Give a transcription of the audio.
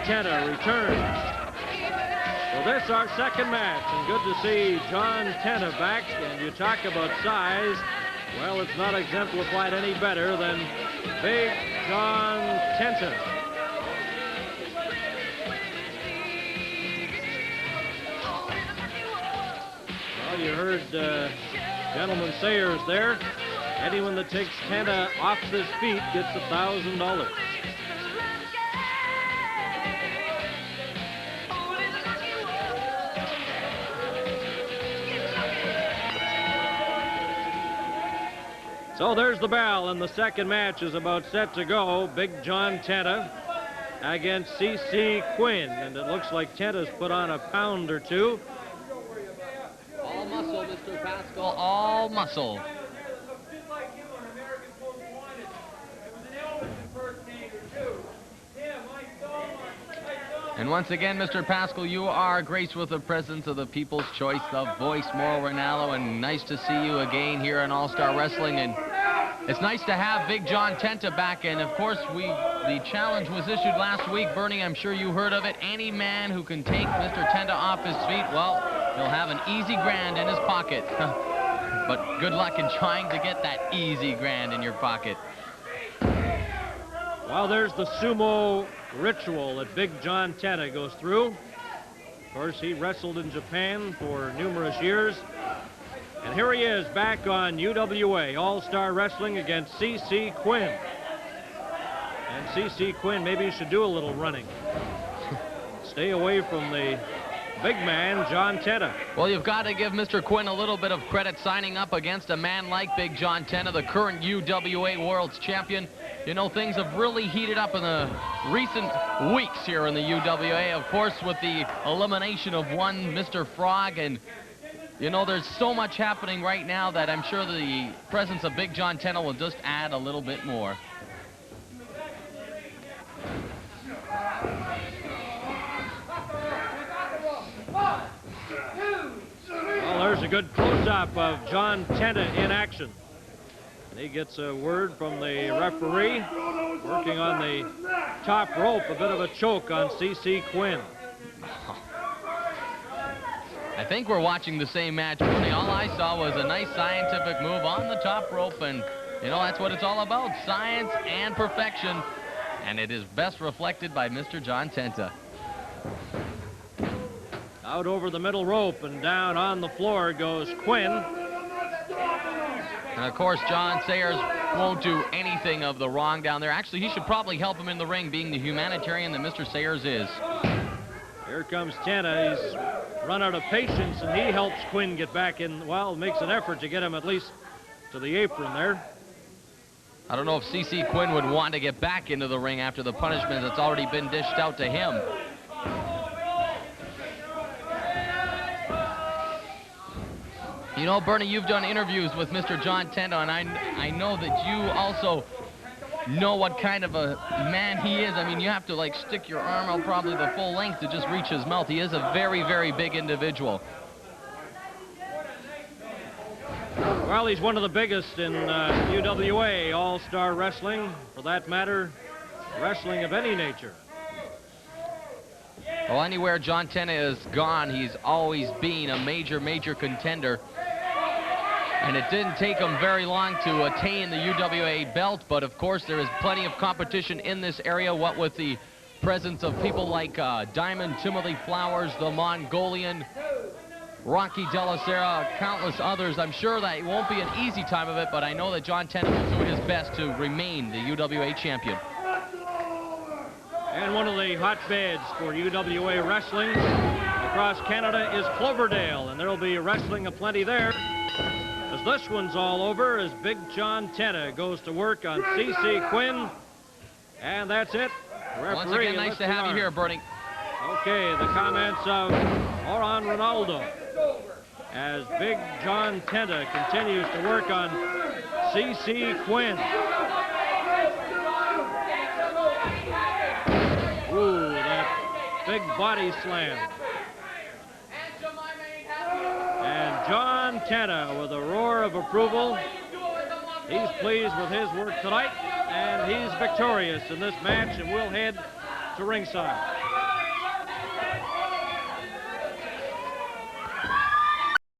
John Tenta returns. So this our second match, and good to see John Tenta back. And you talk about size, well, it's not exemplified any better than Big John Tenta. Well, you heard Gentleman Sayers there. Anyone that takes Tenta off his feet gets $1,000. So there's the bell, and the second match is about set to go. Big John Tenta against Chi Chi Quinn, and it looks like Tenta's put on a pound or two. All muscle, Mr. Pascal, all muscle. And once again, Mr. Pascal, you are graced with the presence of the People's Choice, the voice, Mauro Ranallo, and nice to see you again here in All Star Wrestling. And it's nice to have Big John Tenta back. And of course, the challenge was issued last week. Bernie, I'm sure you heard of it. Any man who can take Mr. Tenta off his feet, well, he'll have an easy grand in his pocket. But good luck in trying to get that easy grand in your pocket. Well, there's the sumo ritual that Big John Tenta goes through. Of course, he wrestled in Japan for numerous years. And here he is back on UWA All Star Wrestling against Chi Chi Quinn. And Chi Chi Quinn, maybe you should do a little running. Stay away from the big man, John Tenta. Well, you've got to give Mr. Quinn a little bit of credit signing up against a man like Big John Tenta, the current UWA World Champion. You know, things have really heated up in the recent weeks here in the UWA, of course, with the elimination of one Mr. Frog. And, you know, there's so much happening right now that I'm sure the presence of Big John Tenta will just add a little bit more. Well, there's a good close-up of John Tenta in action. And he gets a word from the referee, working on the top rope, a bit of a choke on Chi Chi Quinn. I think we're watching the same match. All I saw was a nice scientific move on the top rope, and, you know, that's what it's all about, science and perfection. And it is best reflected by Mr. John Tenta. Out over the middle rope and down on the floor goes Quinn. And of course, John Sayers won't do anything of the wrong down there. Actually, he should probably help him in the ring, being the humanitarian that Mr. Sayers is. Here comes Tenta. He's run out of patience, and he helps Quinn get back in. Well, makes an effort to get him at least to the apron there. I don't know if Chi Chi Quinn would want to get back into the ring after the punishment that's already been dished out to him. You know, Bernie, you've done interviews with Mr. John Tenta, and I know that you also know what kind of a man he is. I mean, you have to, like, stick your arm out probably the full length to just reach his mouth. He is a very, very big individual. Well, he's one of the biggest in UWA All Star Wrestling, for that matter, wrestling of any nature. Well, anywhere John Tenta is gone, he's always been a major, major contender. And it didn't take him very long to attain the UWA belt, but of course there is plenty of competition in this area, what with the presence of people like Diamond Timothy Flowers, the Mongolian, Rocky De La Sera, countless others. I'm sure that it won't be an easy time of it, but I know that John Tenta will do his best to remain the UWA champion. And one of the hotbeds for UWA wrestling across Canada is Cloverdale, and there will be wrestling aplenty there. As this one's all over, as Big John Tenta goes to work on Chi Chi Quinn. And that's it. Referee, once again, nice to have you here, Bernie. Okay, the comments of Oran Ronaldo as Big John Tenta continues to work on Chi Chi Quinn. Ooh, that big body slam. And John Tenta with a roar of approval. He's pleased with his work tonight, and he's victorious in this match, and we'll head to ringside.